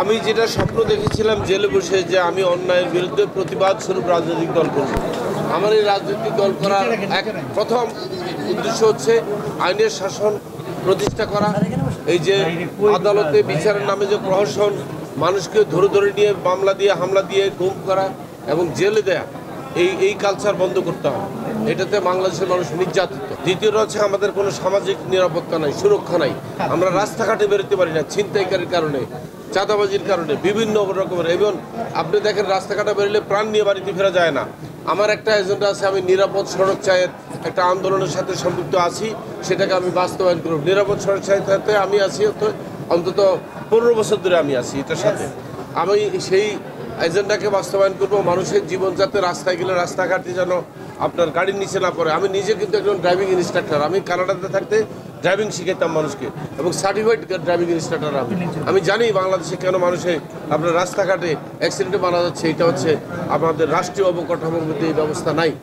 আমি যেটা স্বপ্ন দেখেছিলাম জেলে বসে যে আমি অন্যায়ের বিরুদ্ধে প্রতিবাদ স্বরূপ রাজনৈতিক দল করব। আমার এই রাজনৈতিক দল করার এক প্রথম উদ্দেশ্য হচ্ছে আইনের শাসন প্রতিষ্ঠা করা। এই যে আদালতে বিচারের নামে যে প্রহসন, মানুষকে ধরে ধরে নিয়ে মামলা দিয়ে হামলা দিয়ে গুম করা এবং জেলে দেয়া, এই কালচার বন্ধ করতে হবে। এটাতে বাংলাদেশের মানুষ নির্যাতিত। দ্বিতীয়টা হচ্ছে আমাদের কোনো সামাজিক নিরাপত্তা নাই, সুরক্ষা নাই। আমরা রাস্তাঘাটে বেরোতে পারি না ছিনতাইকারীর কারণে, চাঁদাবাজির কারণে, বিভিন্ন রকমের। এবং আপনি দেখেন রাস্তাঘাটে বেরোলে প্রাণ নিয়ে বাড়িতে ফেরা যায় না। আমার একটা এজেন্ডা আছে, আমি নিরাপদ সড়ক চায়ের একটা আন্দোলনের সাথে সম্পৃক্ত আছি, সেটাকে আমি বাস্তবায়ন করব। নিরাপদ সড়ক চায়ের সাথে আমি আছি অন্তত 15 বছর ধরে আমি আছি এটার সাথে। আমি সেই এজেন্ডাকে বাস্তবায়ন করব। মানুষের জীবন যাতে রাস্তায় গেলে রাস্তাঘাটে যেন আপনার গাড়ির নিচে না পড়ে। আমি নিজে কিন্তু একজন ড্রাইভিং ইনস্ট্রাক্টর। আমি কানাডাতে থাকতে ড্রাইভিং শিখাইতাম মানুষকে এবং সার্টিফাইড ড্রাইভিং ইনস্ট্রাক্টর। আমি জানি বাংলাদেশে কেন মানুষে আপনার রাস্তাঘাটে অ্যাক্সিডেন্টে মারা যাচ্ছে। এটা হচ্ছে আমাদের রাষ্ট্রীয় অবকাঠামোর মধ্যে এই ব্যবস্থা নাই।